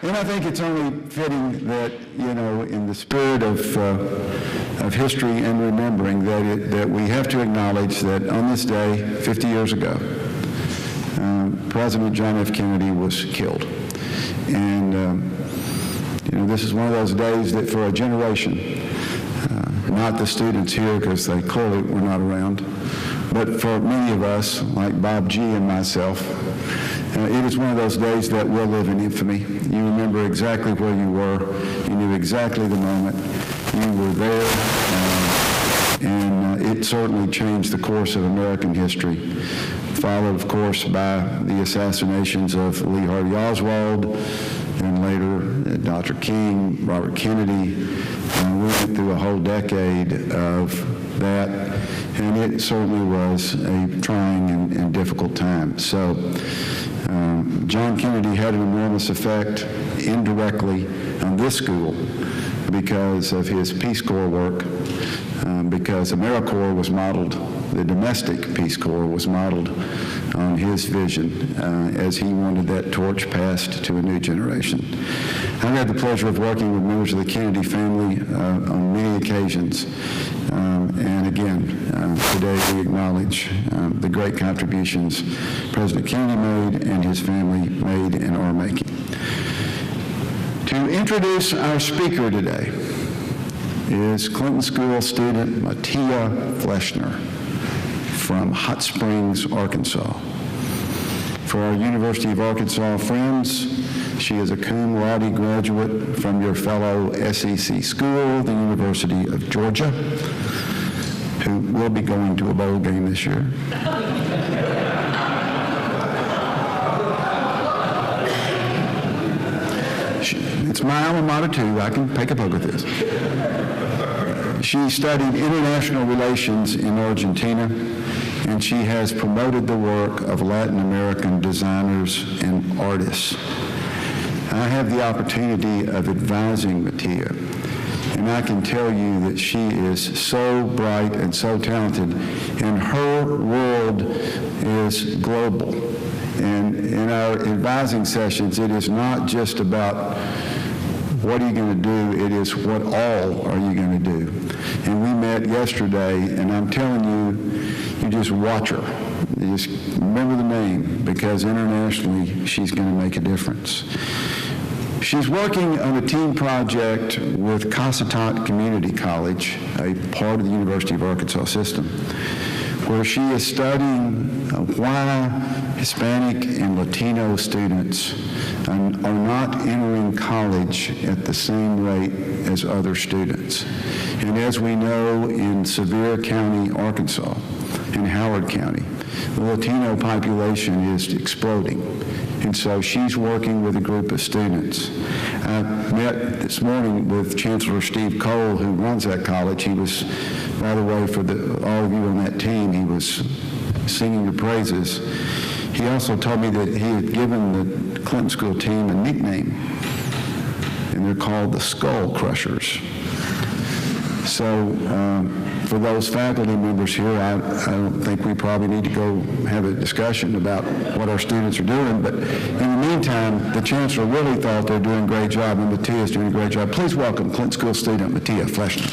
And I think it's only fitting that, you know, in the spirit of history and remembering that we have to acknowledge that on this day, 50 years ago, President John F. Kennedy was killed. And, you know, this is one of those days that for a generation, not the students here because they clearly were not around, but for many of us, like Bob G. and myself, it is one of those days that will live in infamy. You remember exactly where you were. You knew exactly the moment. You were there, and it certainly changed the course of American history. Followed, of course, by the assassinations of Lee Harvey Oswald, and later Dr. King, Robert Kennedy. We went through a whole decade of that, and it certainly was a trying and difficult time. So John Kennedy had an enormous effect indirectly on this school because of his Peace Corps work, because AmeriCorps was modeled, the domestic Peace Corps was modeled on his vision as he wanted that torch passed to a new generation. I've had the pleasure of working with members of the Kennedy family on many occasions. And again, today we acknowledge the great contributions President Kennedy made and his family made and are making. To introduce our speaker today is Clinton School student Mattia Fleshner from Hot Springs, Arkansas. For our University of Arkansas friends, she is a cum laude graduate from your fellow SEC school, the University of Georgia, who will be going to a bowl game this year. It's my alma mater too. I can take a poke at this. She studied international relations in Argentina, and she has promoted the work of Latin American designers and artists. I have the opportunity of advising Mattia, and I can tell you that she is so bright and so talented, and her world is global. And in our advising sessions, it is not just about what are you going to do, it is what all are you going to do. And we met yesterday, and I'm telling you, you just watch her. You just remember the name, because internationally, she's going to make a difference. She's working on a team project with Cossatot Community College, a part of the University of Arkansas system, where she is studying why Hispanic and Latino students are not entering college at the same rate as other students. And as we know, in Sevier County, Arkansas, in Howard County, the Latino population is exploding. And so she's working with a group of students. I met this morning with Chancellor Steve Cole, who runs that college. He was, by the way, for all of you on that team, he was singing your praises. He also told me that he had given the Clinton School team a nickname, and they're called the Skull Crushers. So for those faculty members here, I don't think we probably need to go have a discussion about what our students are doing, but in the meantime, the Chancellor really thought they're doing a great job, and Mattia is doing a great job. Please welcome Clinton School student Mattia Fleshner.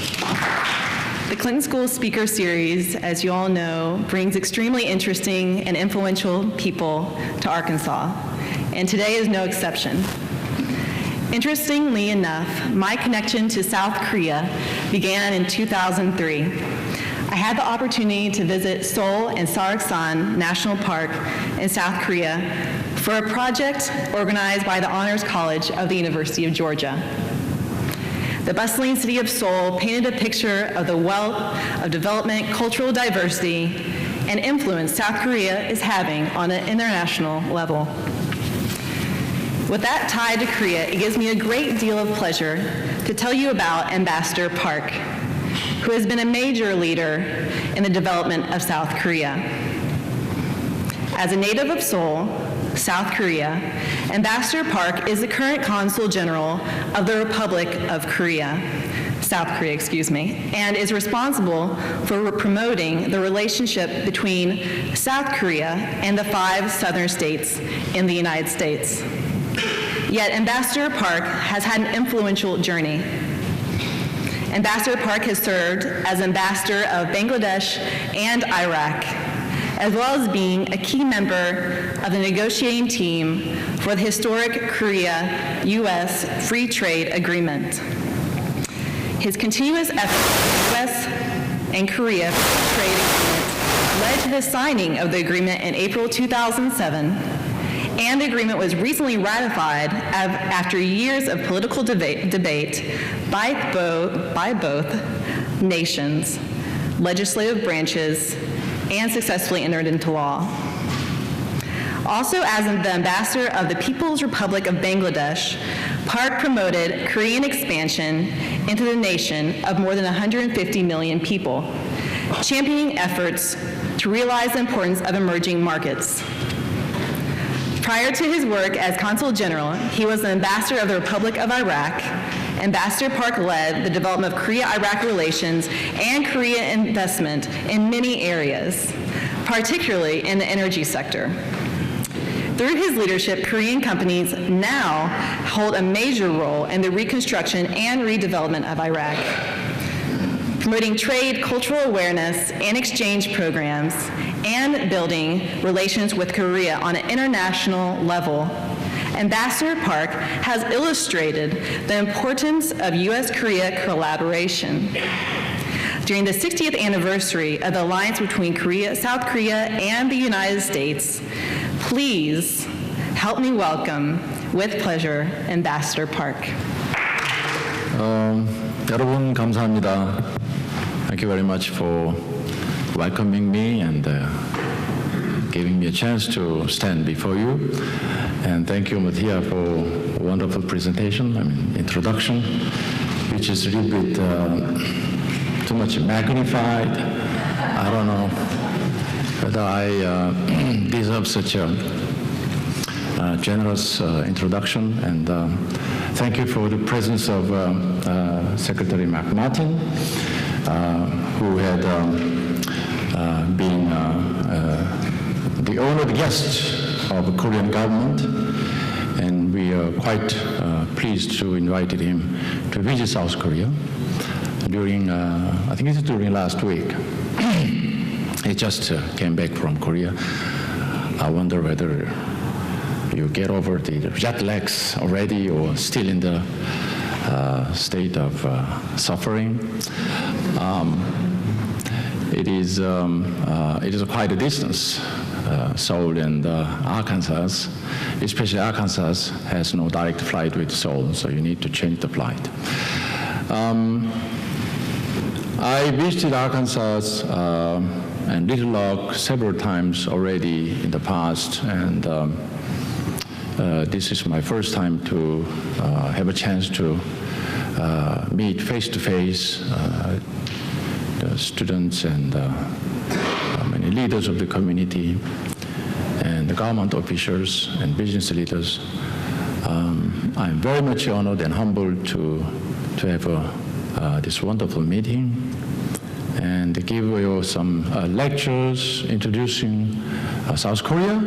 The Clinton School Speaker Series, as you all know, brings extremely interesting and influential people to Arkansas, and today is no exception. Interestingly enough, my connection to South Korea began in 2003. I had the opportunity to visit Seoul and Saraksan National Park in South Korea for a project organized by the Honors College of the University of Georgia. The bustling city of Seoul painted a picture of the wealth of development, cultural diversity, and influence South Korea is having on an international level. With that tie to Korea, it gives me a great deal of pleasure to tell you about Ambassador Park, who has been a major leader in the development of South Korea. As a native of Seoul, South Korea, Ambassador Park is the current Consul General of the Republic of Korea, South Korea, and is responsible for promoting the relationship between South Korea and the 5 southern states in the United States. Yet Ambassador Park has had an influential journey. Ambassador Park has served as ambassador of Bangladesh and Iraq, as well as being a key member of the negotiating team for the historic Korea-US Free Trade Agreement. His continuous efforts in the U.S. and Korea Free Trade Agreement led to the signing of the agreement in April 2007, and the agreement was recently ratified after years of political debate by both nations, legislative branches, and successfully entered into law. Also, as the ambassador of the People's Republic of Bangladesh, Park promoted Korean expansion into the nation of more than 150 million people, championing efforts to realize the importance of emerging markets. Prior to his work as Consul General, he was the ambassador of the Republic of Iraq. Ambassador Park led the development of Korea-Iraq relations and Korea investment in many areas, particularly in the energy sector. Through his leadership, Korean companies now hold a major role in the reconstruction and redevelopment of Iraq, promoting trade, cultural awareness, and exchange programs, and building relations with Korea on an international level. Ambassador Park has illustrated the importance of U.S.-Korea collaboration. During the 60th anniversary of the alliance between South Korea and the United States, please help me welcome, with pleasure, Ambassador Park. 여러분 감사합니다. Thank you very much for welcoming me and giving me a chance to stand before you. And thank you, Mattia, for a wonderful presentation, introduction, which is a little bit too much magnified. I don't know whether I deserve such a generous introduction. And thank you for the presence of Secretary McMartin, who had been the honored guest of the Korean government, and we are quite pleased to invite him to visit South Korea during, I think it's during last week. He just came back from Korea. I wonder whether you get over the jet lags already or still in the state of suffering. It is quite a distance. Seoul and Arkansas, especially Arkansas, has no direct flight with Seoul, so you need to change the flight. I visited Arkansas and Little Rock several times already in the past, and this is my first time to have a chance to meet face-to-face the students and many leaders of the community and the government officials and business leaders. I'm very much honored and humbled to have this wonderful meeting and give you some lectures introducing South Korea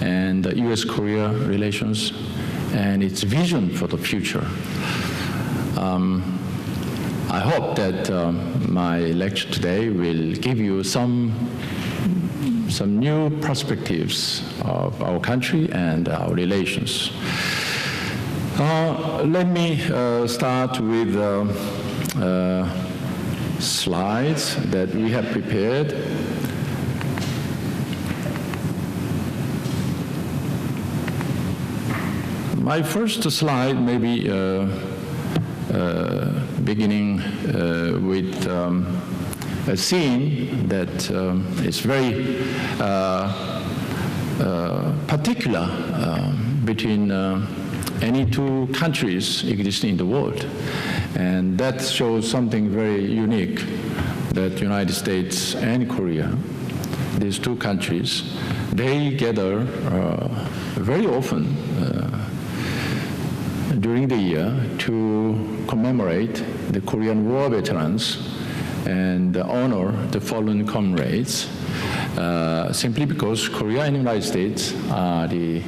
and U.S.-Korea relations and its vision for the future. I hope that my lecture today will give you some new perspectives of our country and our relations. Let me start with slides that we have prepared. My first slide may be beginning with a scene that is very particular between any two countries existing in the world. And that shows something very unique, that United States and Korea, these two countries, they gather very often during the year to commemorate the Korean War veterans and honor the fallen comrades, simply because Korea and the United States are the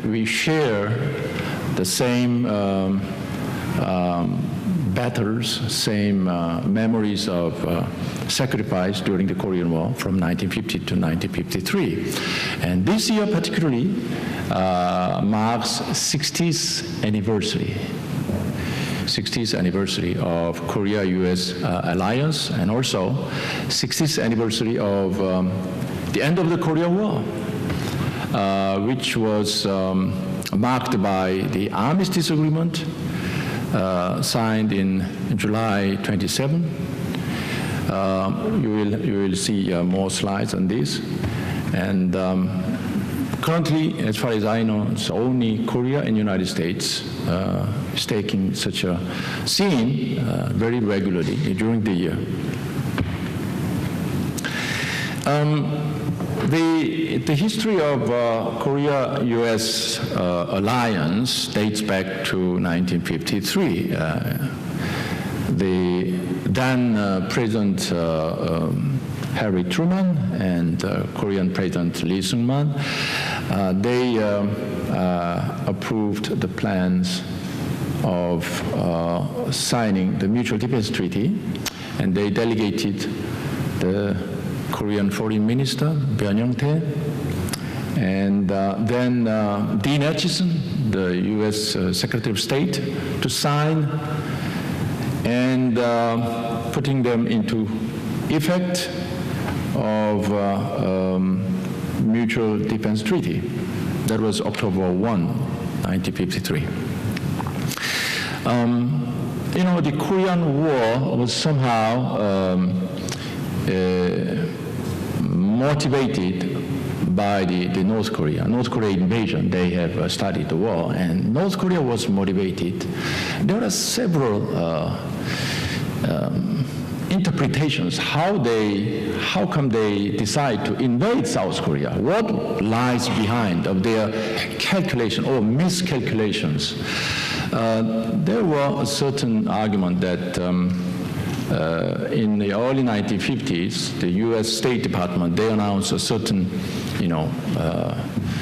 we share the same battles, same memories of sacrifice during the Korean War from 1950 to 1953. And this year particularly marks 60th anniversary of Korea-US alliance, and also 60th anniversary of the end of the Korean War, which was marked by the armistice agreement signed in July 27. You will see more slides on this. And currently, as far as I know, it's only Korea and United States is taking such a scene very regularly during the year. The history of Korea-US alliance dates back to 1953. The then President Harry Truman and Korean President Lee Suk-bum, they approved the plans of signing the Mutual Defense Treaty, and they delegated the Korean Foreign Minister, Byung-tae, and then Dean Acheson, the U.S. Secretary of State, to sign and putting them into effect of Mutual Defense Treaty. That was October 1, 1953. The Korean War was somehow motivated by the North Korea invasion. They have started the war, and North Korea was motivated. There are several interpretations how come they decide to invade South Korea. What lies behind of their calculation or miscalculations? There were a certain argument that in the early 1950s, the U.S. State Department, they announced a certain,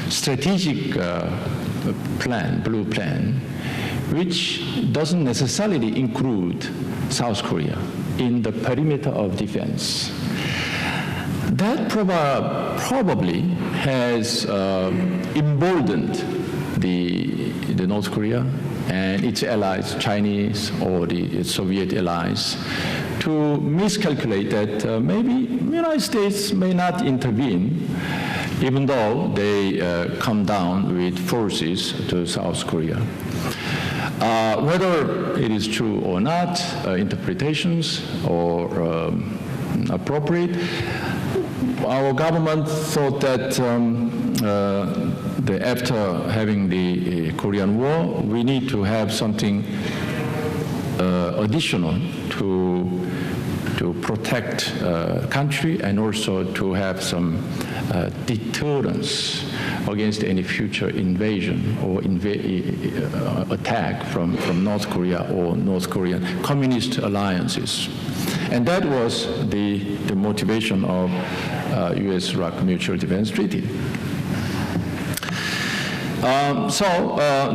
strategic blue plan, which doesn't necessarily include South Korea in the perimeter of defense. That probably has emboldened the North Korea and its allies, Chinese or the Soviet allies, to miscalculate that maybe the United States may not intervene, even though they come down with forces to South Korea. Whether it is true or not, interpretations or appropriate, our government thought that after having the Korean War, we need to have something additional to protect country, and also to have some deterrence against any future invasion or attack from North Korea or North Korean communist alliances. And that was the motivation of U.S.-ROK Mutual Defense Treaty.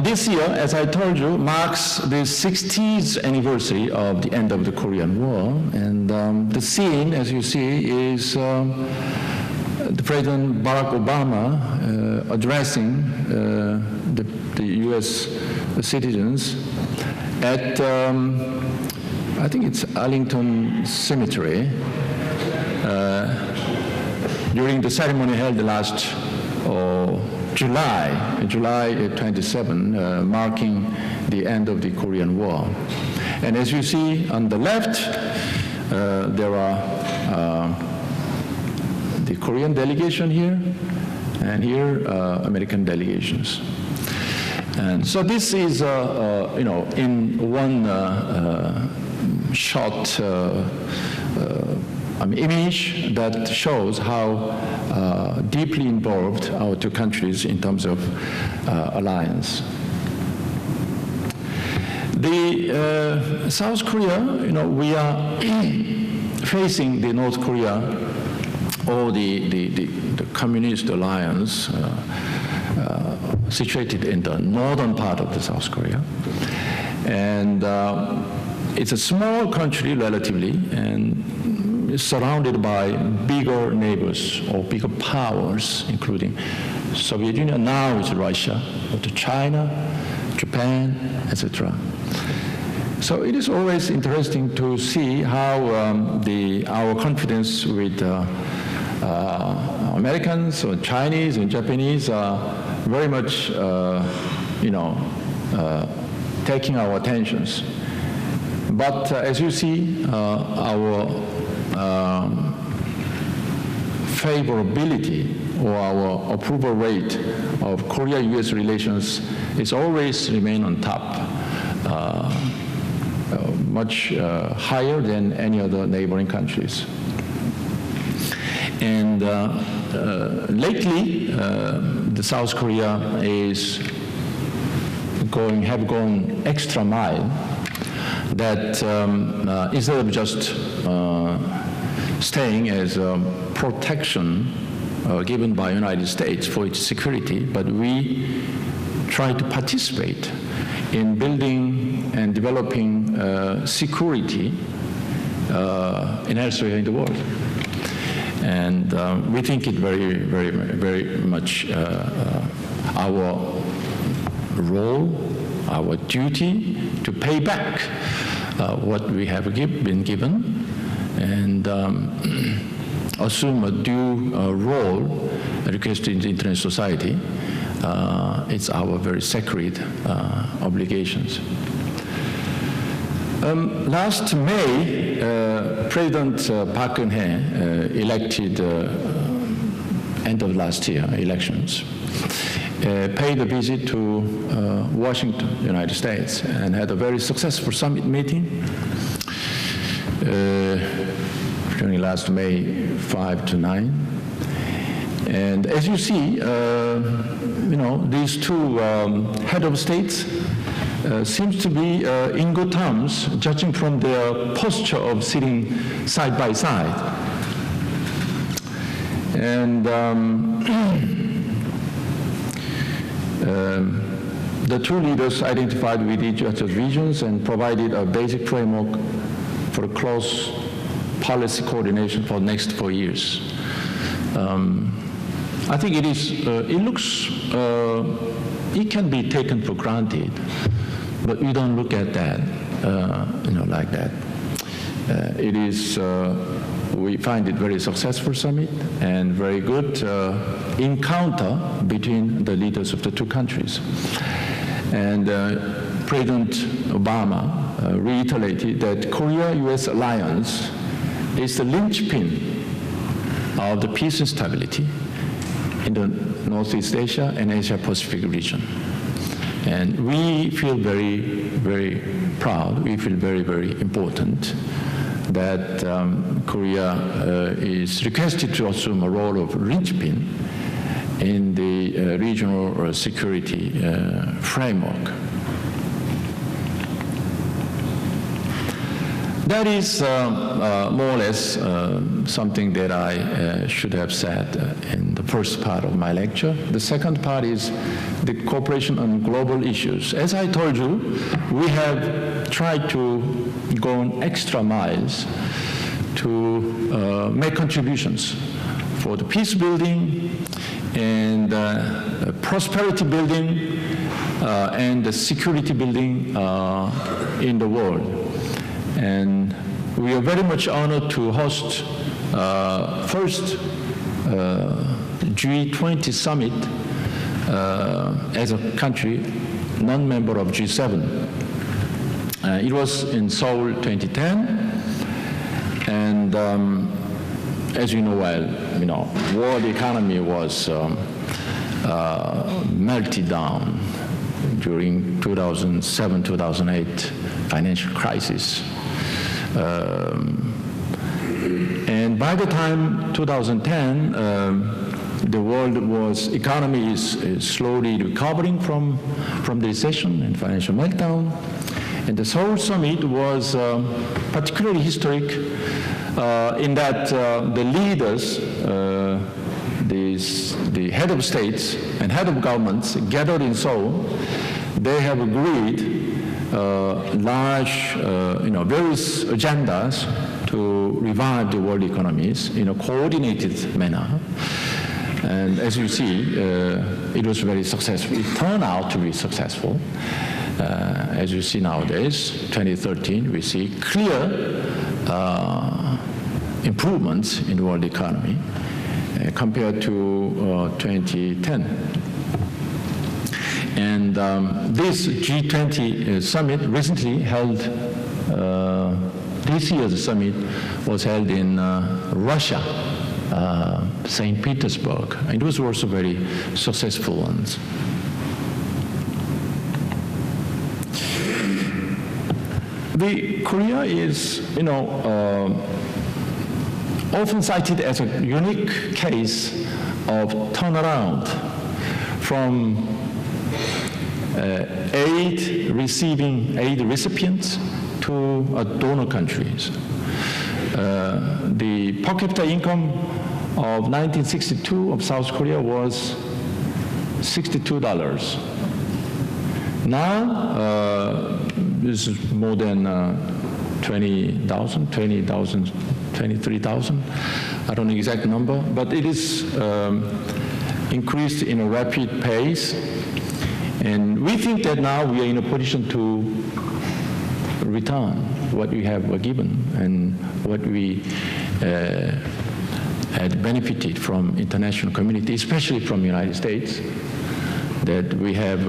This year, as I told you, marks the 60th anniversary of the end of the Korean War, and the scene, as you see, is the President Barack Obama addressing the U.S. citizens at, I think it's Arlington Cemetery, during the ceremony held last July 27, marking the end of the Korean War. And as you see on the left, there are the Korean delegation here, and here American delegations. And so this is, in one shot image that shows how deeply involved our two countries in terms of alliance. The South Korea, we are facing the North Korea or the communist alliance situated in the northern part of the South Korea. And it's a small country relatively, and it's surrounded by bigger neighbors or bigger powers, including Soviet Union, now it's Russia, but to China, Japan, etc. So it is always interesting to see how our confidence with Americans or Chinese and Japanese are very much, taking our attentions. But as you see, our favorability or our approval rate of Korea-US relations is always remain on top, much higher than any other neighboring countries. And lately, the South Korea is have gone extra mile that instead of just staying as a protection given by United States for its security, but we try to participate in building and developing security in elsewhere in the world. And we think it very, very, very much our role, our duty to pay back what we have been given and assume a due role requested in the international society. It's our very sacred obligations. Last May, President Park Geun-hye elected end of last year elections, paid a visit to Washington, United States, and had a very successful summit meeting during last May 5 to 9. And as you see, these two head of states seems to be in good terms, judging from their posture of sitting side by side. And the two leaders identified with each other's visions and provided a basic framework for close policy coordination for the next 4 years. I think it can be taken for granted, but we don't look at that, like that. We find it very successful summit and very good encounter between the leaders of the two countries. And President Obama reiterated that Korea-US alliance is the linchpin of the peace and stability in the Northeast Asia and Asia-Pacific region. And we feel very, very proud, we feel very, very important that Korea is requested to assume a role of linchpin in the regional security framework. That is more or less something that I should have said in the first part of my lecture. The second part is the cooperation on global issues. As I told you, we have tried to go on extra miles to make contributions for the peace building and prosperity building and the security building in the world. And we are very much honored to host first G20 Summit as a country, non-member of G7. It was in Seoul 2010, and as you know well, world economy was melted down during 2007-2008 financial crisis. And by the time 2010, the world economy is slowly recovering from the recession and financial meltdown. And the Seoul Summit was particularly historic in that the leaders, the with the head of states and head of governments gathered in Seoul, they have agreed large, various agendas to revive the world economies in a coordinated manner. And as you see, it was very successful. It turned out to be successful. As you see nowadays, 2013, we see clear improvements in the world economy compared to 2010. And this G20 summit recently held, this year's summit was held in Russia, St. Petersburg. And it was also very successful ones. Korea is, often cited as a unique case of turnaround from receiving aid recipients to donor countries. The per capita income of 1962 of South Korea was $62. Now, this is more than 23,000. I don't know the exact number, but it is increased in a rapid pace. And we think that now we are in a position to return what we have given and what we had benefited from international community, especially from the United States, that we have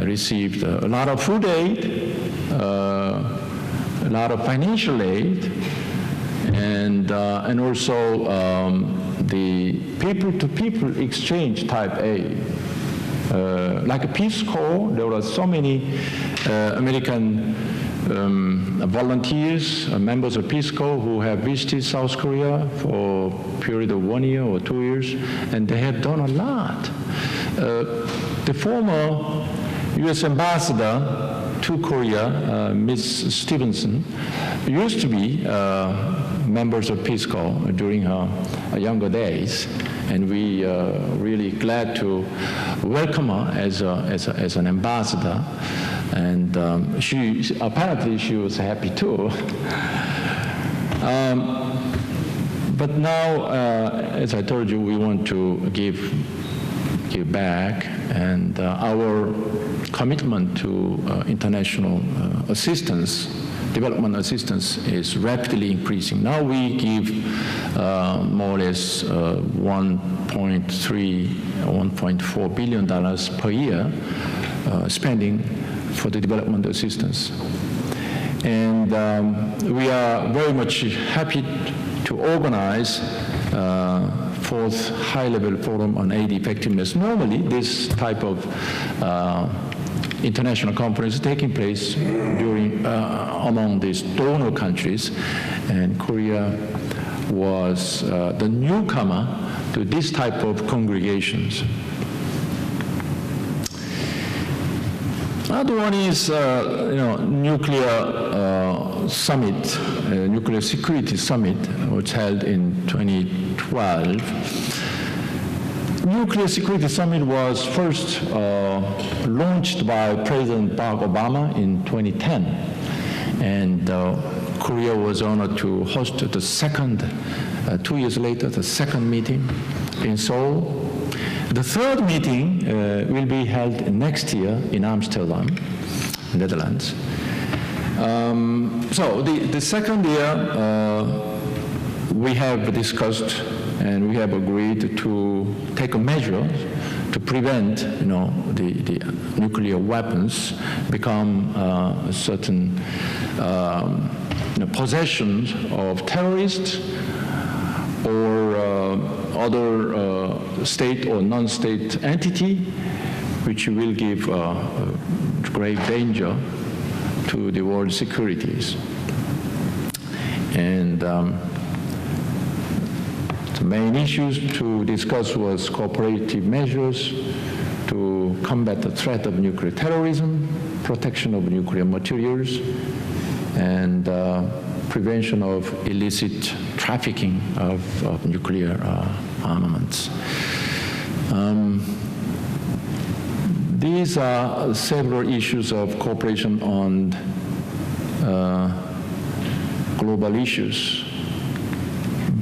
received a lot of food aid, a lot of financial aid, and also the people-to-people exchange type aid. Like a Peace Corps, there were so many American volunteers, members of Peace Corps who have visited South Korea for a period of 1 year or 2 years, and they have done a lot. The former U.S. ambassador to Korea, Ms. Stevenson, used to be members of Peace Corps during her younger days, and we are really glad to welcome her as an ambassador. And apparently she was happy too. But now, as I told you, we want to give back, and our commitment to international assistance, development assistance, is rapidly increasing. Now we give more or less $1.4 billion per year spending for the development assistance. And we are very much happy to organize fourth high-level forum on aid effectiveness. Normally, this type of international conference is taking place during among these donor countries, and Korea was the newcomer to this type of congregations. Another one is, nuclear summit, nuclear security summit, which held in 2012. Nuclear security summit was first launched by President Barack Obama in 2010, and Korea was honored to host the second, 2 years later, the second meeting in Seoul. The third meeting will be held next year in Amsterdam, Netherlands. So the second year, we have discussed and we have agreed to take a measure to prevent, the nuclear weapons become certain possessions of terrorists or other state or non-state entity, which will give grave danger to the world securities. And the main issues to discuss was cooperative measures to combat the threat of nuclear terrorism, protection of nuclear materials, and prevention of illicit trafficking of nuclear armaments. These are several issues of cooperation on global issues.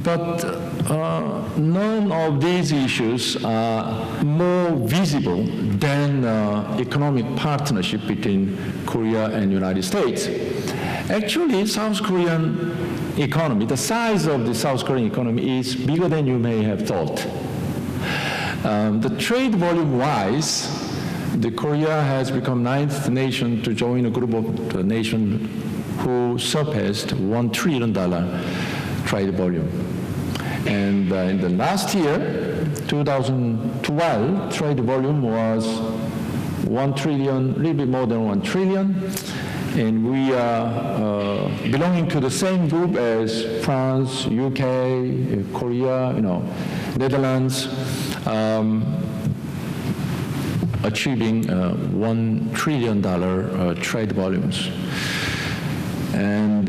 But none of these issues are more visible than economic partnership between Korea and United States. Actually, South Korean economy, the size of the South Korean economy is bigger than you may have thought. The trade volume-wise, the Korea has become 9th nation to join a group of nations who surpassed $1 trillion trade volume. And in the last year, 2012, trade volume was 1 trillion, a little bit more than 1 trillion. And we are belonging to the same group as France, UK, Korea, Netherlands, achieving $1 trillion trade volumes. And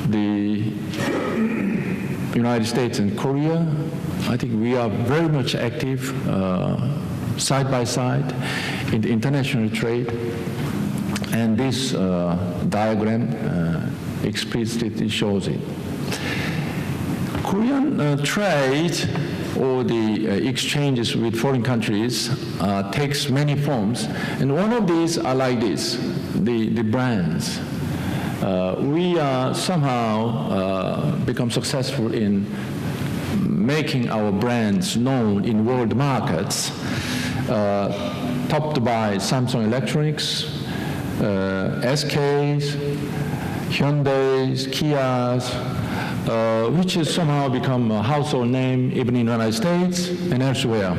the United States and Korea, I think we are very much active side by side in the international trade. And this diagram explicitly shows it. Korean trade or the exchanges with foreign countries takes many forms. And one of these are like this, the brands. We somehow become successful in making our brands known in world markets, topped by Samsung Electronics, SKs, Hyundais, Kias, which has somehow become a household name even in the United States and elsewhere.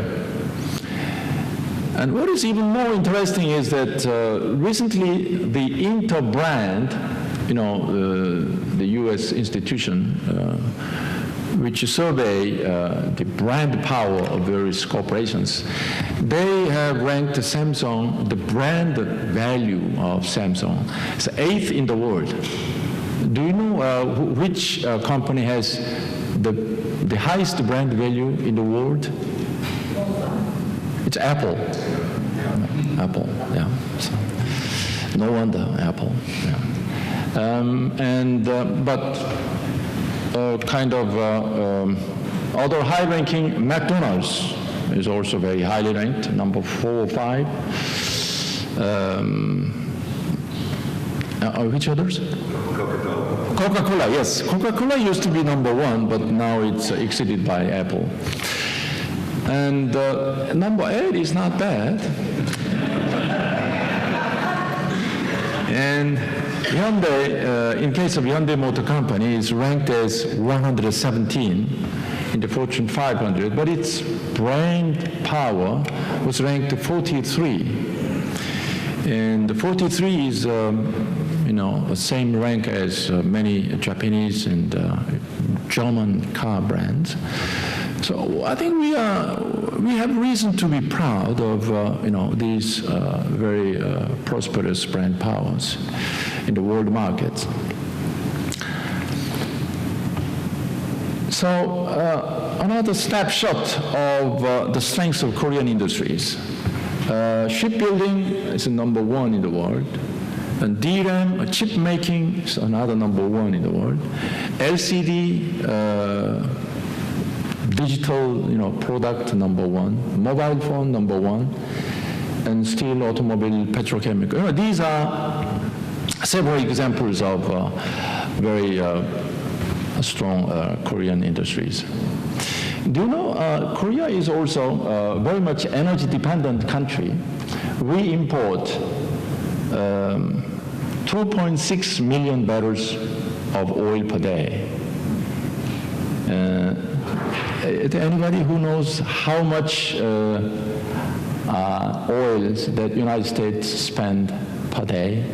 And what is even more interesting is that recently the Inter brand, the US institution, which survey the brand power of various corporations, they have ranked Samsung, the brand value of Samsung, as 8th in the world. Do you know which company has the highest brand value in the world? It's Apple. Apple, yeah. So, no wonder, Apple. Yeah. Other high-ranking, McDonald's is also very highly ranked, number 4 or 5. Which others? Coca-Cola. Coca-Cola, yes. Coca-Cola used to be number 1, but now it's exceeded by Apple. And number 8 is not bad. And Hyundai, in case of Hyundai Motor Company, is ranked as 117 in the Fortune 500, but its brand power was ranked 43. And the 43 is, the same rank as many Japanese and German car brands. So I think we have reason to be proud of these very prosperous brand powers in the world markets. So another snapshot of the strengths of Korean industries. Shipbuilding is number 1 in the world. And DRAM, chip making is another number 1 in the world. LCD, digital, product number 1. Mobile phone number 1. And steel, automobile, petrochemical. These are several examples of very strong Korean industries. Do you know Korea is also a very much energy-dependent country. We import 2.6 million barrels of oil per day. Anybody who knows how much oils that United States spend per day?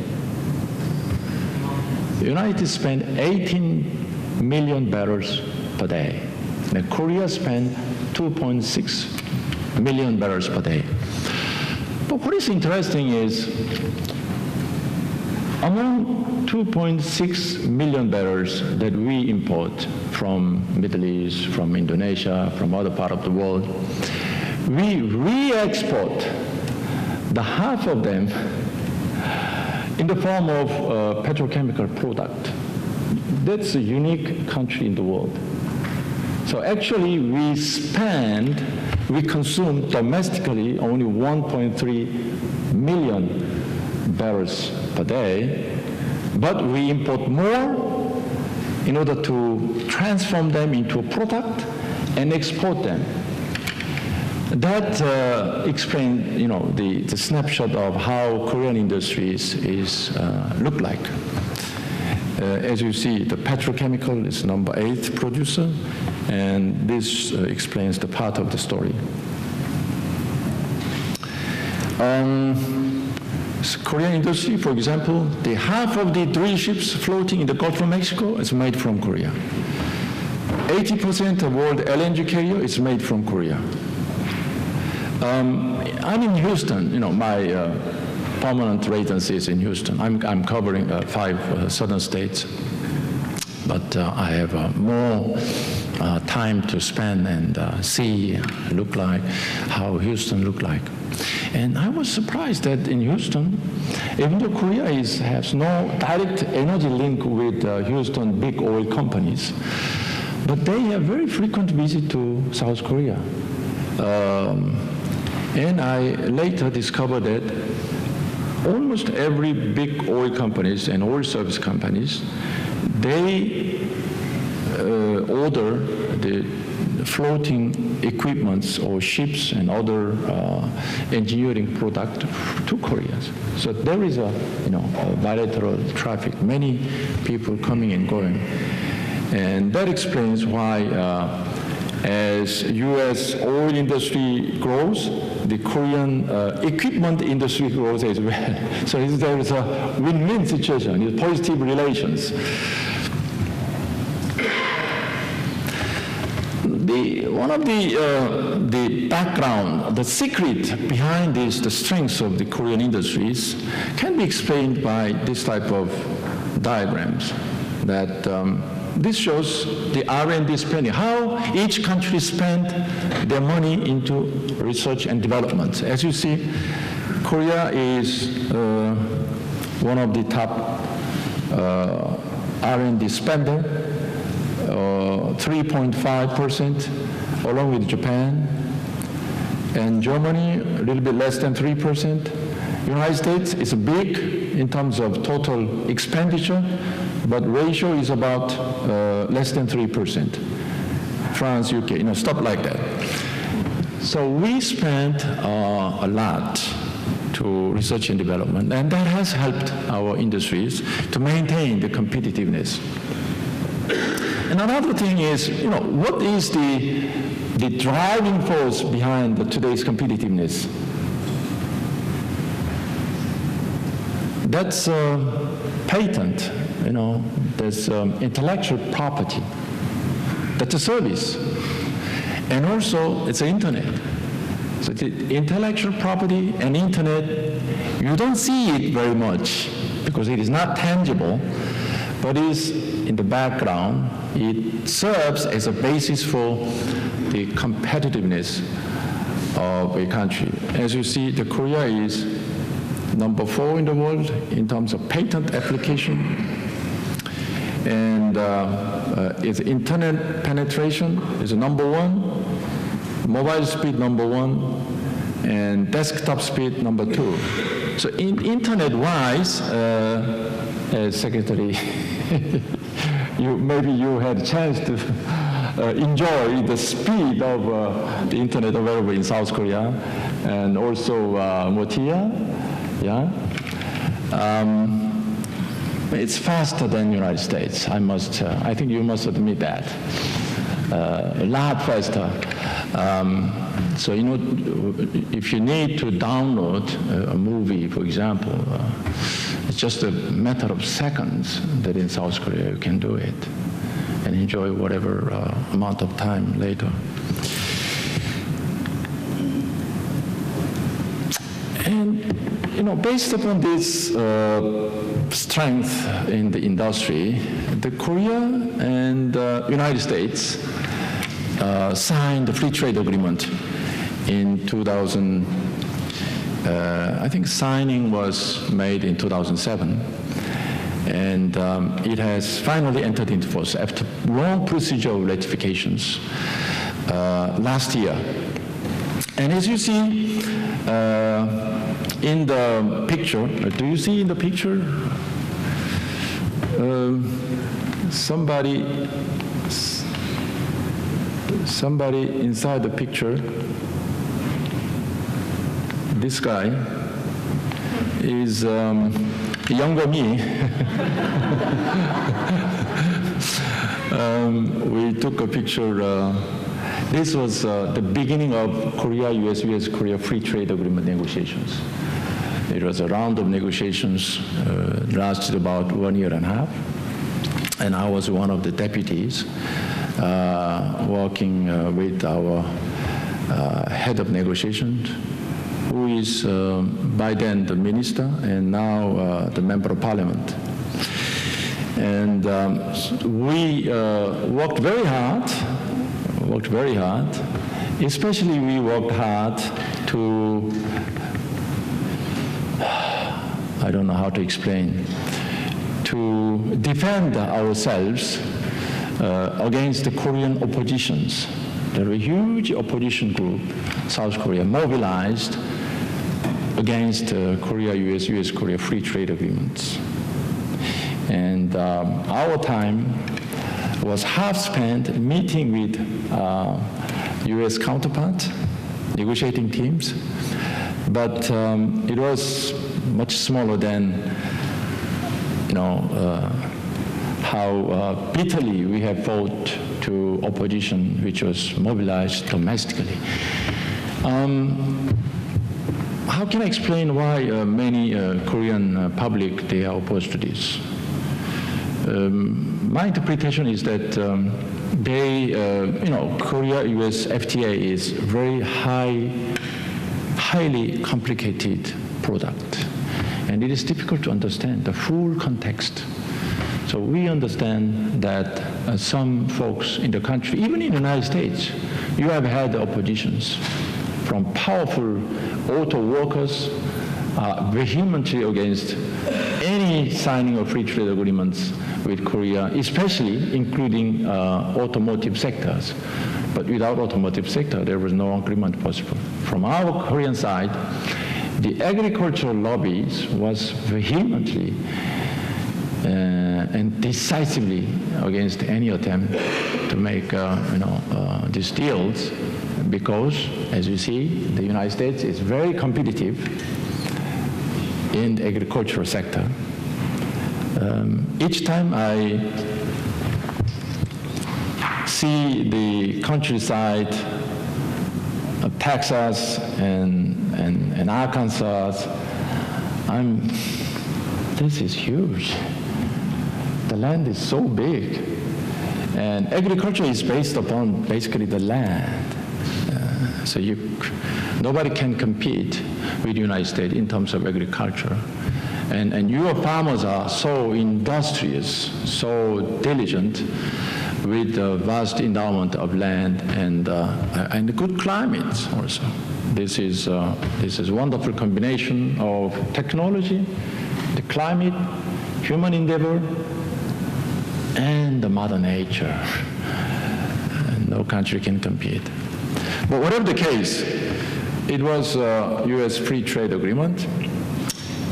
The United States spend 18 million barrels per day. Now, Korea spends 2.6 million barrels per day. But what is interesting is Among 2.6 million barrels that we import from Middle East, from Indonesia, from other part of the world, we re-export the half of them in the form of petrochemical product. That's a unique country in the world. So actually we consume domestically only 1.3 million barrels per day, but we import more in order to transform them into a product and export them. That explains, the snapshot of how Korean industries look like. As you see, the petrochemical is number 8 producer, and this explains the part of the story. Korean industry, for example, the half of the drill ships floating in the Gulf of Mexico is made from Korea. 80% of world LNG carrier is made from Korea. I'm in Houston, my permanent residency is in Houston. I'm covering 5 southern states, but I have more time to spend and see, look like, how Houston look like. And I was surprised that in Houston, even though Korea has no direct energy link with Houston big oil companies, but they have very frequent visit to South Korea. And I later discovered that almost every big oil companies and oil service companies, they order the floating equipments or ships and other engineering product to Korea. So there is a bilateral traffic, many people coming and going. And that explains why as U.S. oil industry grows, the Korean equipment industry grows as well. So there is a win-win situation, it's positive relations. One of the background, the secret behind this, the strengths of the Korean industries can be explained by this type of diagrams that this shows the R&D spending, how each country spent their money into research and development. As you see, Korea is one of the top R&D spender, 3.5%, along with Japan, and Germany, a little bit less than 3%. United States is big in terms of total expenditure, but ratio is about less than 3%. France, UK, stuff like that. So we spent a lot to research and development, and that has helped our industries to maintain the competitiveness. And another thing is, what is the driving force behind today's competitiveness? That's patent, there's intellectual property. That's a service. And also, it's the internet. So the intellectual property and internet, you don't see it very much because it is not tangible, but it is in the background. It serves as a basis for the competitiveness of a country. As you see, Korea is number 4 in the world in terms of patent application, and its internet penetration is number 1, mobile speed number 1, and desktop speed number 2. So internet-wise, as Secretary, maybe you had a chance to enjoy the speed of the internet available in South Korea, and also Motia. Yeah, it's faster than United States. I think you must admit that. A lot faster. So if you need to download a movie, for example, it's just a matter of seconds that in South Korea you can do it and enjoy whatever amount of time later. And based upon this strength in the industry, the Korea and United States signed the free trade agreement in 2000. I think signing was made in 2007, and it has finally entered into force after long procedure of ratifications last year. And as you see in the picture, do you see in the picture? Somebody inside the picture, this guy is younger me. We took a picture. This was the beginning of KoreaUS, US-Korea Free Trade Agreement negotiations. It was a round of negotiations, lasted about 1.5 years, and I was one of the deputies working with our head of negotiations, who is by then the minister and now the member of parliament. And we worked very hard, especially we worked hard to, I don't know how to explain, to defend ourselves against the Korean oppositions. There were a huge opposition group, South Korea, mobilized against KoreaUS, US-Korea Free Trade Agreements. And our time was half spent meeting with US counterparts, negotiating teams, but it was much smaller than how bitterly we have fought to opposition which was mobilized domestically. How can I explain why many Korean public, they are opposed to this? My interpretation is that Korea-US FTA is very highly complicated product, and it is difficult to understand the full context. So we understand that some folks in the country, even in the United States, you have had oppositions from powerful auto workers vehemently against any signing of free trade agreements with Korea, especially including automotive sectors. But without automotive sector, there was no agreement possible. From our Korean side, the agricultural lobbies was vehemently and decisively against any attempt to make these deals, because, as you see, the United States is very competitive in the agricultural sector. Each time I see the countryside of Texas and Arkansas, this is huge. The land is so big, and agriculture is based upon basically the land. So nobody can compete with the United States in terms of agriculture. And your farmers are so industrious, so diligent, with a vast endowment of land and a good climate also. This is a wonderful combination of technology, the climate, human endeavor, and the mother nature. No country can compete. But whatever the case, it was a U.S. free trade agreement.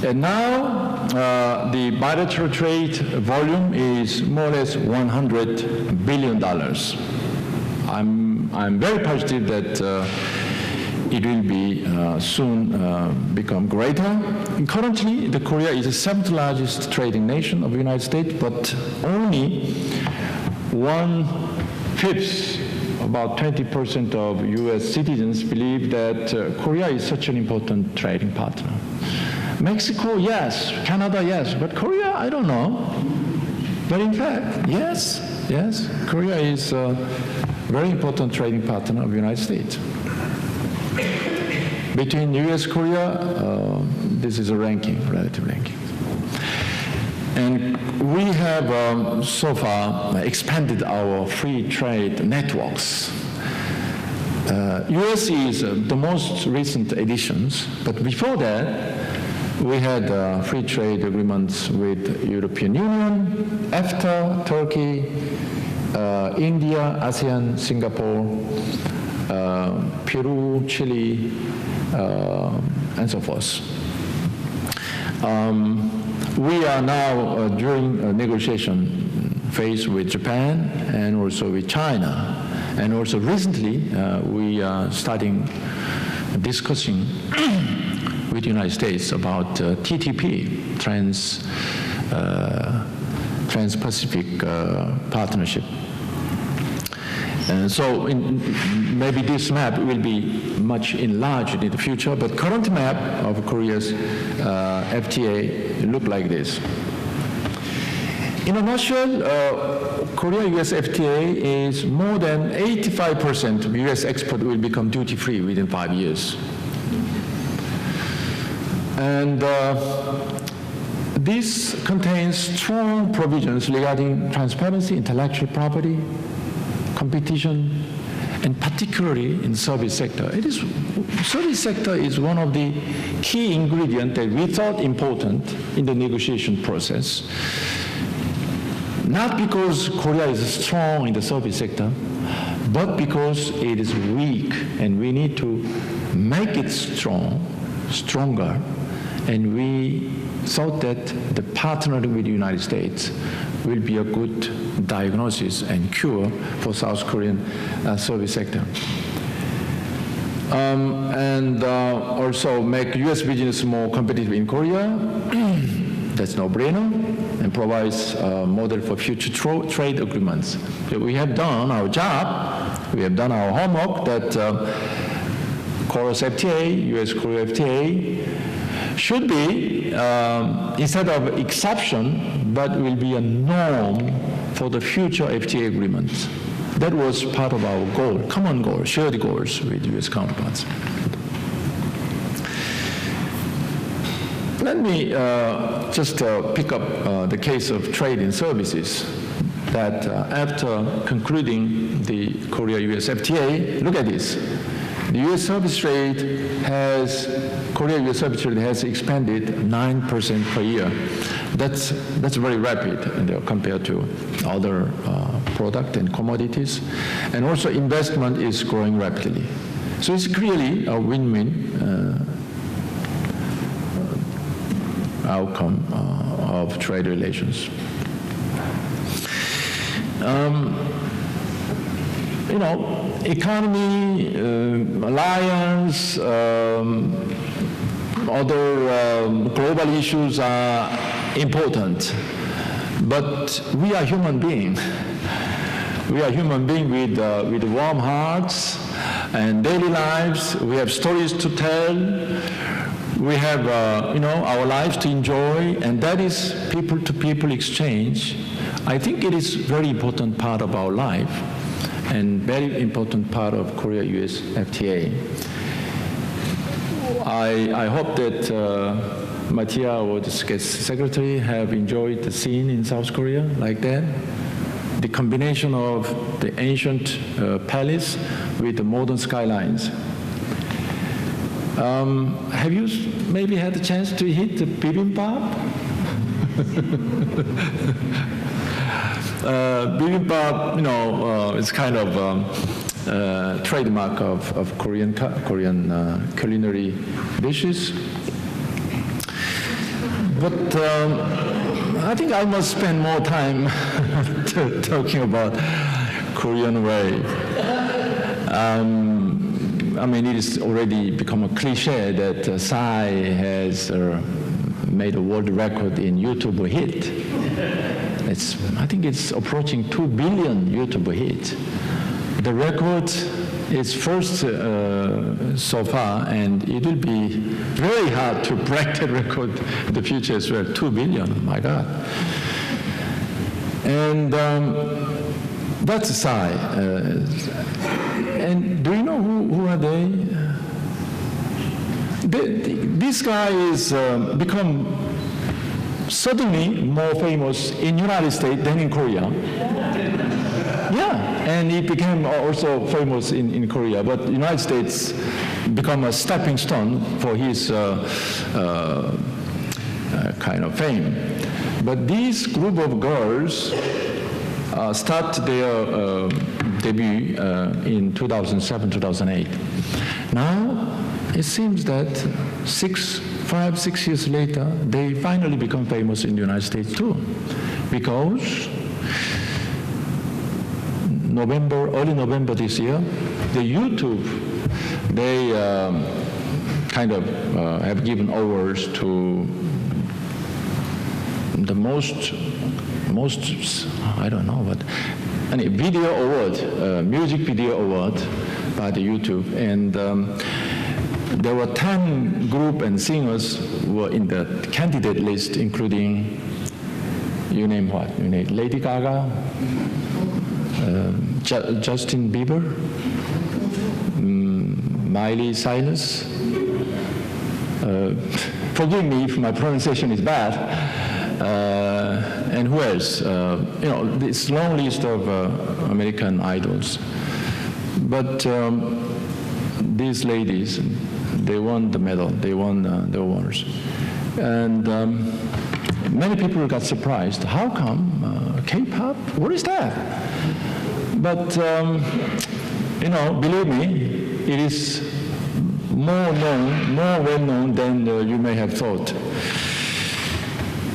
And now the bilateral trade volume is more or less $100 billion. I'm very positive that it will be soon become greater. And currently, Korea is the 7th largest trading nation of the United States, but only 1/5, about 20% of U.S. citizens believe that Korea is such an important trading partner. Mexico, yes. Canada, yes. But Korea, I don't know. But in fact, yes, Korea is a very important trading partner of the United States. Between U.S. Korea, This is a ranking, relative ranking. And we have so far expanded our free trade networks. US is the most recent additions, but before that, we had free trade agreements with European Union, EFTA, Turkey, India, ASEAN, Singapore, Peru, Chile, and so forth. We are now during a negotiation phase with Japan and also with China. And also recently, we are starting discussing with the United States about TTP, Trans-Pacific Partnership. And so maybe this map will be much enlarged in the future, but current map of Korea's FTA look like this. In a nutshell, Korea-US FTA is more than 85% of US export will become duty-free within 5 years. And this contains strong provisions regarding transparency, intellectual property, competition, and particularly in service sector. Service sector is one of the key ingredients that we thought important in the negotiation process. Not because Korea is strong in the service sector, but because it is weak, and we need to make it stronger. And we thought that the partnering with the United States will be a good diagnosis and cure for South Korean service sector. And also make US business more competitive in Korea. That's no-brainer, and provides a model for future trade agreements. So we have done our job, we have done our homework that KoreaUS FTA, US-Korea FTA, should be, instead of exception, but will be a norm for the future FTA agreements. That was part of our goal, common goal, shared goals with US counterparts. Let me just pick up the case of trade in services, that after concluding the Korea-US FTA, look at this. The US service trade Korea-US service trade has expanded 9% per year. That's very rapid compared to other product and commodities. And also investment is growing rapidly. So it's clearly a win-win outcome of trade relations. Economy, alliance, other global issues are important, but we are human beings. We are human beings with warm hearts and daily lives. We have stories to tell. We have, our lives to enjoy, and that is people-to-people exchange. I think it is very important part of our life, and very important part of Korea-US FTA. I hope that Mattia or the secretary have enjoyed the scene in South Korea like that. The combination of the ancient palace with the modern skylines. Have you maybe had the chance to hit the bibimbap? Bibimbap, it's kind of trademark of Korean culinary dishes. But I think I must spend more time talking about Korean way. It has already become a cliche that Psy has made a world record in YouTube hit. I think it's approaching 2 billion YouTube hits. The record is first so far, and it will be very hard to break that record in the future as well. 2 billion, my God. And that's Psy. And do you know who are they? this guy is become suddenly more famous in United States than in Korea. Yeah, and he became also famous in Korea, but the United States become a stepping stone for his kind of fame. But this group of girls start their debut in 2007, 2008. Now, it seems that 5, 6 years later, they finally become famous in the United States too, because early November this year, the YouTube, they kind of have given awards to the most I don't know what, any video award, music video award by the YouTube, and there were 10 group and singers were in the candidate list, including, you name what? You name Lady Gaga, Justin Bieber, Miley Cyrus. Forgive me if my pronunciation is bad. And who else? This long list of American idols. But these ladies, they won the medal. They won the awards. And many people got surprised. How come K-pop? What is that? But believe me, it is more well known than you may have thought.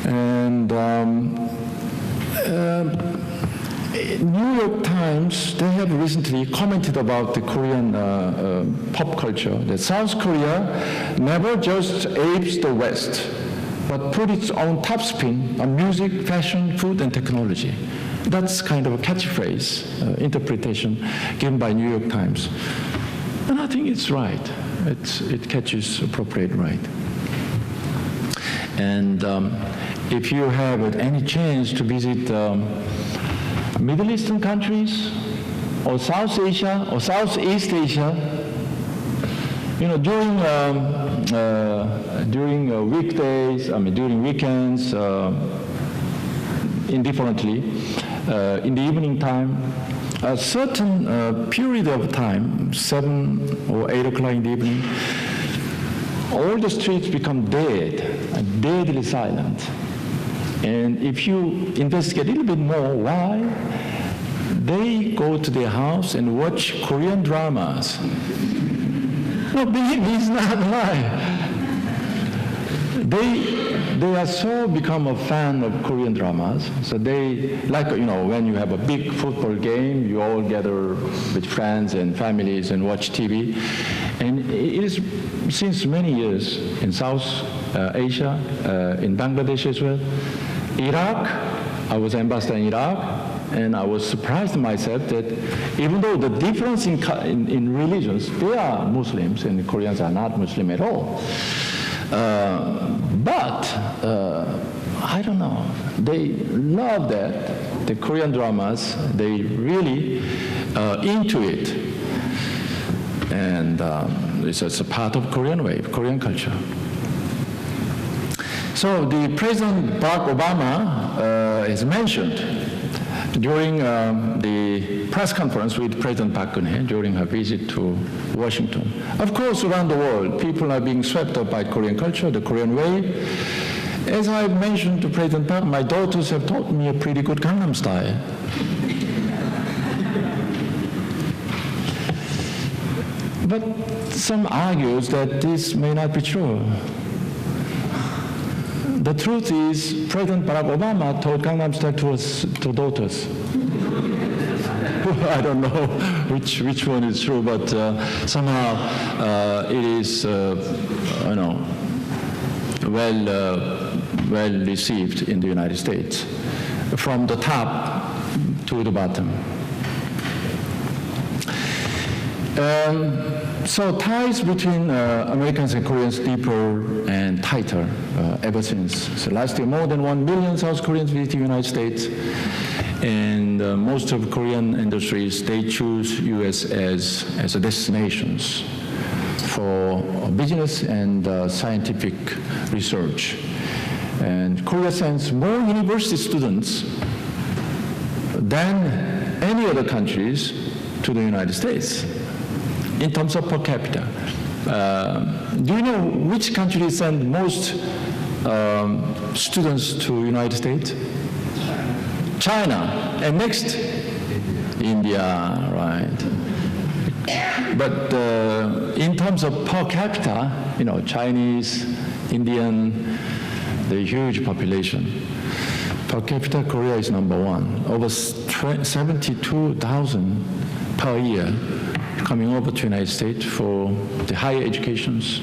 And New York Times, they have recently commented about the Korean pop culture, that South Korea never just apes the West, but put its own top spin on music, fashion, food, and technology. That's kind of a catchphrase, interpretation given by New York Times. And I think it's right. It catches appropriate right. And if you have any chance to visit Middle Eastern countries or South Asia or Southeast Asia, during weekdays, during weekends, indifferently, in the evening time, a certain period of time, 7 or 8 o'clock in the evening, all the streets become deadly silent. And if you investigate a little bit more why, they go to their house and watch Korean dramas. No, believe me, it's not a lie. They are so become a fan of Korean dramas. So they, like, when you have a big football game, you all gather with friends and families and watch TV. And it is since many years in South Asia, in Bangladesh as well. Iraq, I was ambassador in Iraq, and I was surprised myself that even though the difference in religions, they are Muslims and the Koreans are not Muslim at all. But I don't know, they love that, the Korean dramas, they really into it. And it's a part of Korean wave, Korean culture. So the President Barack Obama is mentioned during the press conference with President Park Geun-hye during her visit to Washington. Of course, around the world, people are being swept up by Korean culture, the Korean wave. As I mentioned to President Park, my daughters have taught me a pretty good Gangnam Style. But some argues that this may not be true. The truth is, President Barack Obama taught Gangnam Style to daughters. I don't know which one is true, but somehow it is, well received in the United States, from the top to the bottom. So ties between Americans and Koreans deeper and tighter ever since. So last year, more than 1 million South Koreans visited the United States, and most of Korean industries, they choose U.S. as a destinations for business and scientific research. And Korea sends more university students than any other countries to the United States in terms of per capita. Do you know which country sends most students to United States? China. And next, India, right? But in terms of per capita, you know, Chinese, Indian, the huge population. Per capita, Korea is number one. Over 72,000 per year coming over to the United States for the higher educations.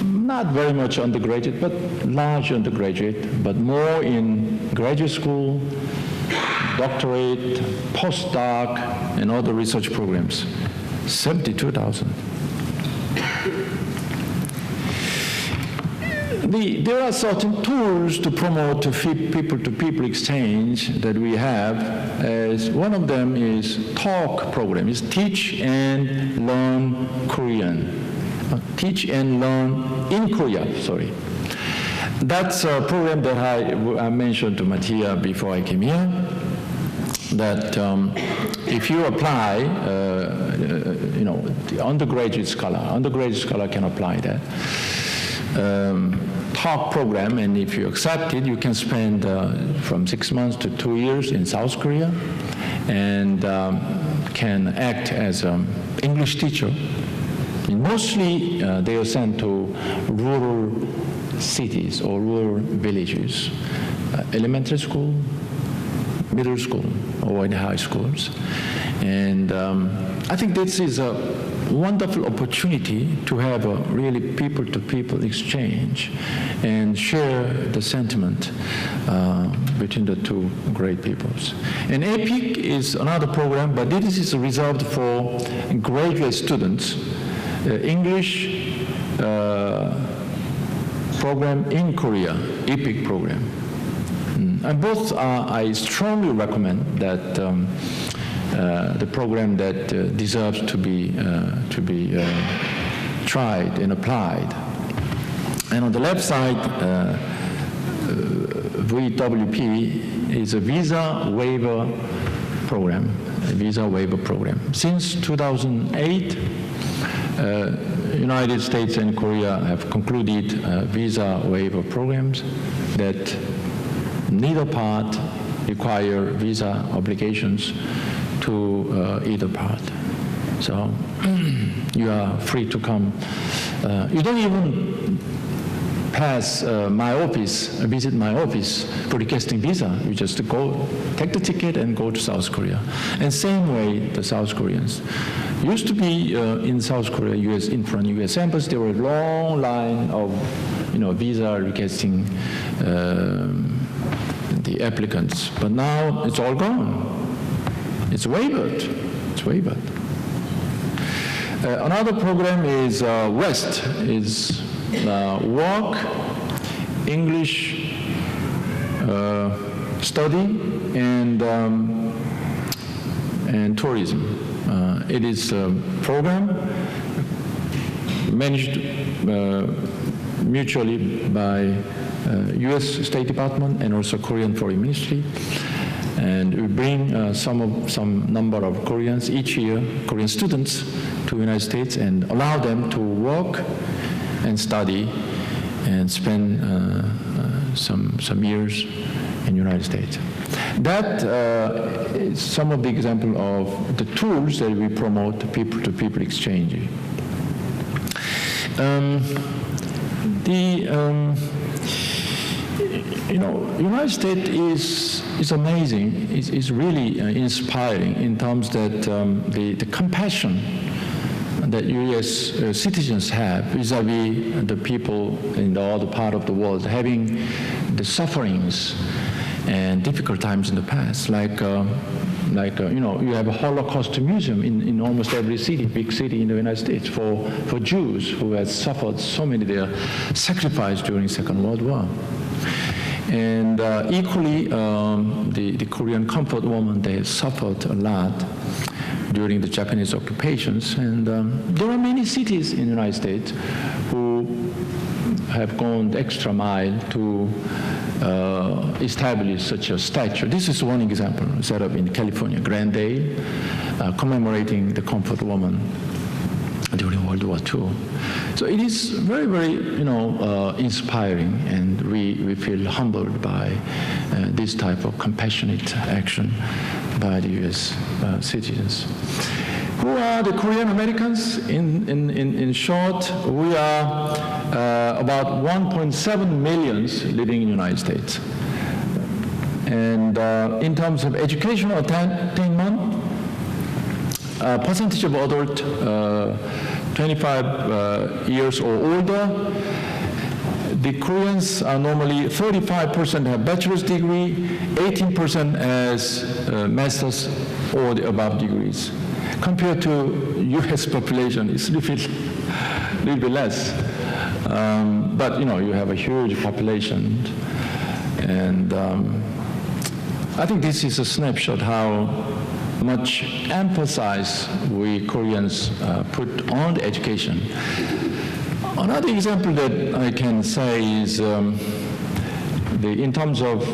Not very much undergraduate, but large undergraduate, but more in graduate school, doctorate, postdoc, and other research programs. 72,000. There are certain tools to promote people-to-people exchange that we have. As one of them is TALK program. It's Teach and Learn Korean. Teach and Learn in Korea, sorry. That's a program that I mentioned to Mattia before I came here, that if you apply, you know, the undergraduate scholar can apply that. TALK program, and if you accept it, you can spend from 6 months to 2 years in South Korea and can act as an English teacher. And mostly they are sent to rural cities or rural villages, elementary school, middle school, or in high schools. And I think this is a wonderful opportunity to have a really people-to-people exchange and share the sentiment between the two great peoples. And EPIC is another program, but this is reserved for graduate students, English program in Korea, EPIC program. And both I strongly recommend that the program that deserves to be tried and applied. And on the left side, VWP is a visa waiver program, Since 2008, United States and Korea have concluded visa waiver programs that neither part require visa obligations to either part. So you are free to come. You don't even pass my office, visit my office for requesting visa. You just go, take the ticket and go to South Korea. And same way the South Koreans. Used to be in South Korea, in front of U.S. Embassy, there were a long line of visa requesting the applicants. But now it's all gone. It's waived. Another program is WEST, is work, English study, and tourism. It is a program managed mutually by U.S. State Department and also Korean Foreign Ministry. And we bring some number of Koreans each year, Korean students, to the United States and allow them to work and study and spend some years in the United States. That is some of the example of the tools that we promote people-to-people exchange. United States is amazing. It's really inspiring in terms that the compassion that U.S. citizens have vis-a-vis the people in the other part of the world having the sufferings and difficult times in the past. You have a Holocaust museum in almost every big city in the United States for Jews who had suffered so many their sacrifice during Second World War. And equally, the Korean comfort women, they have suffered a lot during the Japanese occupations. And there are many cities in the United States who have gone the extra mile to establish such a statue. This is one example set up in California, Glendale, commemorating the comfort woman during World War II. So it is very, very, inspiring, and we feel humbled by this type of compassionate action by the U.S. citizens. Who are the Korean Americans? In short, we are about 1.7 million living in the United States. And in terms of educational attainment, percentage of adult 25 years or older, the Koreans are normally 35% have bachelor's degree, 18% has master's or the above degrees. Compared to U.S. population, it's a little bit less. But you have a huge population, and I think this is a snapshot how much emphasis we Koreans put on the education. Another example that I can say is in terms of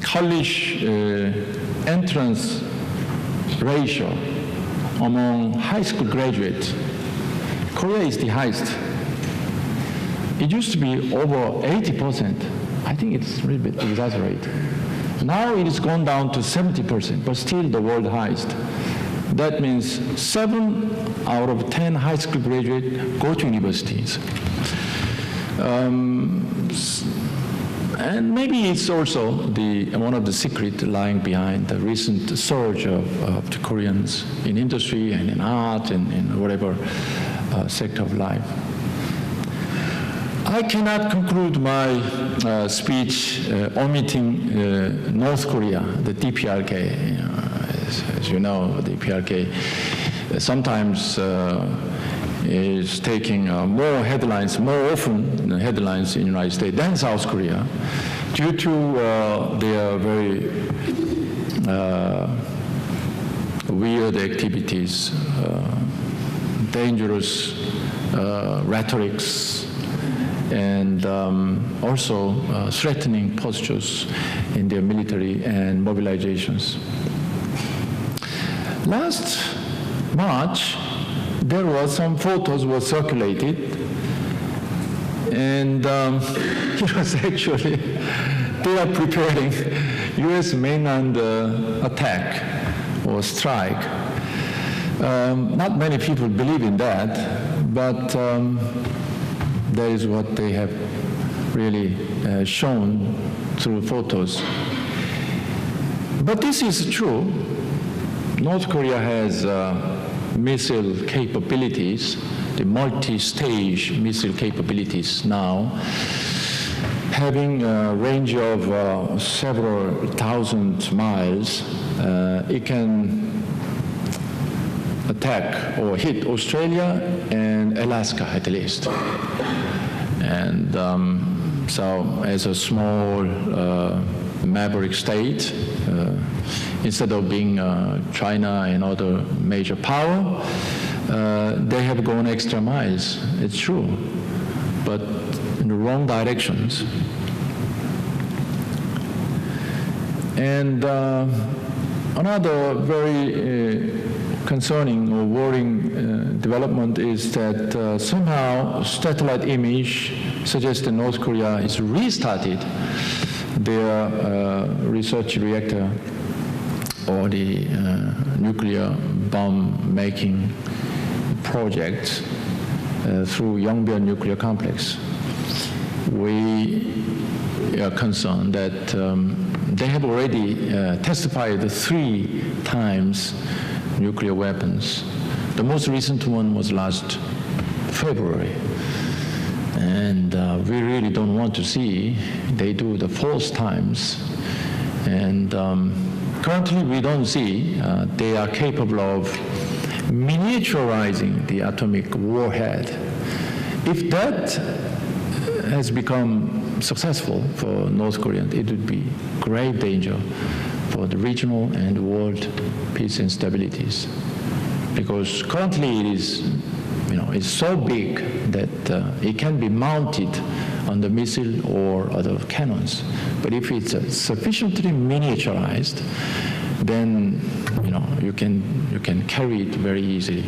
college entrance ratio among high school graduates, Korea is the highest. It used to be over 80%. I think it's a little bit exaggerated. Now it has gone down to 70%, but still the world highest. That means 7 out of 10 high school graduates go to universities. And maybe it's also one of the secrets lying behind the recent surge of the Koreans in industry and in art and in whatever sector of life. I cannot conclude my speech omitting North Korea, the DPRK. As you know, the DPRK sometimes is taking more headlines, more often headlines in the United States than South Korea, due to their very weird activities, dangerous rhetorics, and also threatening postures in their military and mobilizations. Last March, there were some photos were circulated, and it was actually, they are preparing U.S. mainland attack or strike. Not many people believe in that, but that is what they have really shown through photos. But this is true. North Korea has missile capabilities, the multi-stage missile capabilities now, having a range of several thousand miles. It can attack or hit Australia and Alaska at least. And so as a small maverick state, instead of being China and other major power, they have gone extra miles. It's true, but in the wrong directions. And another very concerning or worrying development is that somehow satellite image suggests that North Korea is restarted their research reactor or the nuclear bomb making project through Yongbyon nuclear complex. We are concerned that they have already testified 3 times nuclear weapons. The most recent one was last February. And we really don't want to see they do the 4th times. And currently we don't see they are capable of miniaturizing the atomic warhead. If that has become successful for North Korea, it would be grave danger for the regional and world peace and stabilities. Because currently it is, it's so big that it can be mounted on the missile or other cannons. But if it's sufficiently miniaturized, then you can carry it very easily.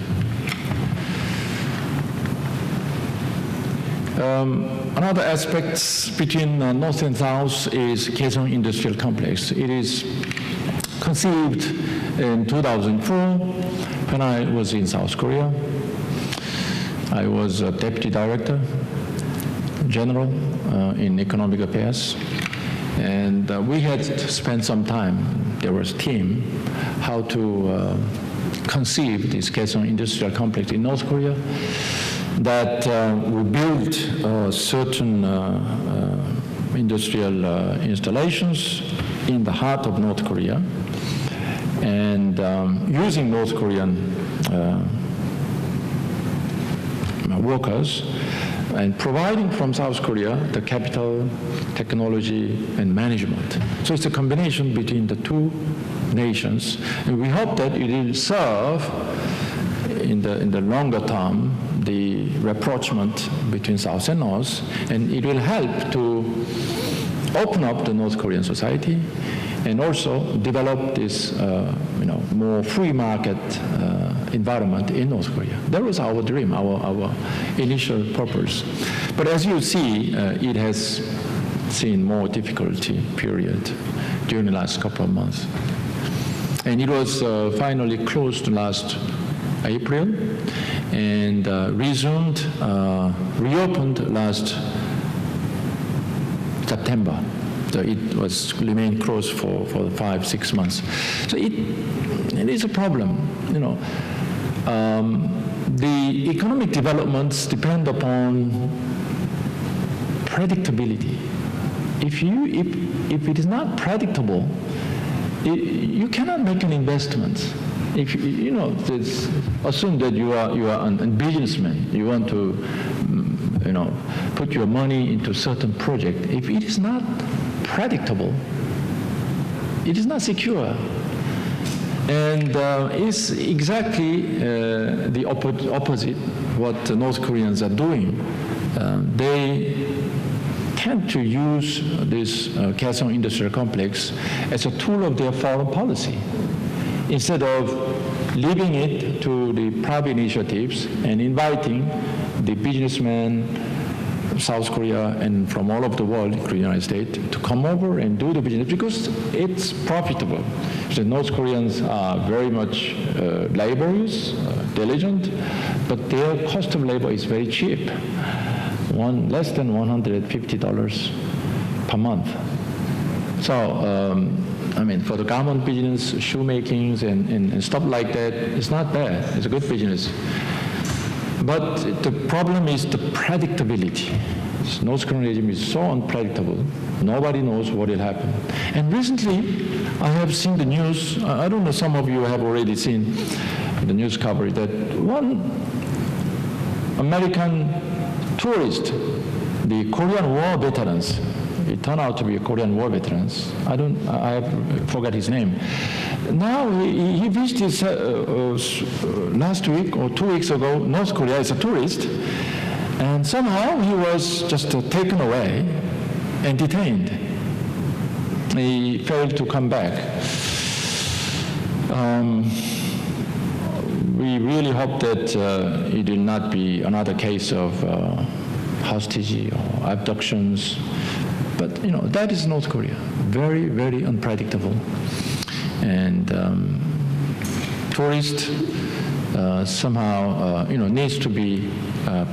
Another aspect between North and South is Kaesong Industrial Complex. It is conceived in 2004 when I was in South Korea. I was a deputy director general in economic affairs, and we had spent some time, there was a team, how to conceive this Kaesong Industrial Complex in North Korea, that we built certain industrial installations in the heart of North Korea, and using North Korean workers and providing from South Korea the capital, technology, and management. So it's a combination between the two nations, and we hope that it will serve in the longer term the rapprochement between South and North, and it will help to open up the North Korean society and also develop this more free market environment in North Korea. That was our dream, our initial purpose. But as you see, it has seen more difficulty period during the last couple of months. And it was finally closed last April and reopened last September. So it was remained closed for 5-6 months. So it is a problem, The economic developments depend upon predictability. If it is not predictable, you cannot make an investment. If assume that you are a businessman, you want to put your money into a certain project. If it is not predictable, it is not secure. And it's exactly the opposite what the North Koreans are doing. They tend to use this Kaesong Industrial Complex as a tool of their foreign policy, instead of leaving it to the private initiatives and inviting the businessmen from South Korea and from all over the world, including the United States, to come over and do the business because it's profitable. The North Koreans are very much laborious, diligent, but their cost of labor is very cheap, less than $150 per month. So, for the garment business, shoemakings and stuff like that, it's not bad. It's a good business. But the problem is the predictability. North Korean regime is so unpredictable. Nobody knows what will happen. And recently, I have seen the news. I don't know, some of you have already seen the news coverage that one American tourist, the Korean War veterans, it turned out to be a Korean War veterans. I forgot his name. Now he visited last week or 2 weeks ago North Korea as a tourist, and somehow he was just taken away and detained. He failed to come back. We really hope that it will not be another case of hostage or abductions. But that is North Korea, very, very unpredictable. And tourists somehow needs to be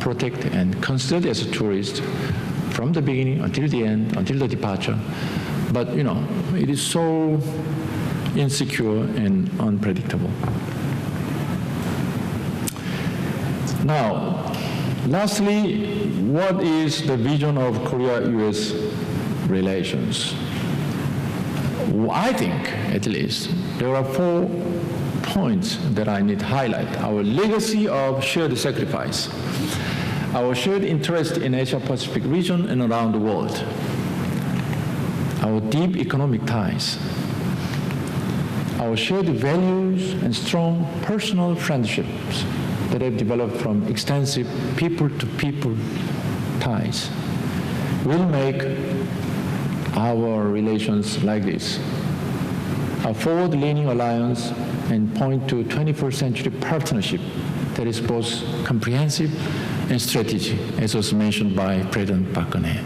protected and considered as a tourist from the beginning until the end, until the departure. But it is so insecure and unpredictable. Now, lastly, what is the vision of Korea-US relations? I think, at least, there are 4 points that I need to highlight. Our legacy of shared sacrifice, our shared interest in Asia-Pacific region and around the world, our deep economic ties, our shared values and strong personal friendships that have developed from extensive people-to-people ties will make our relations like this a forward-leaning alliance and point to 21st century partnership that is both comprehensive and strategic, as was mentioned by President Park Geun-hye.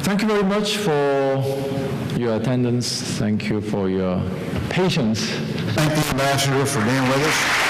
Thank you very much for your attendance. Thank you for your patience. Thank the ambassador for being with us.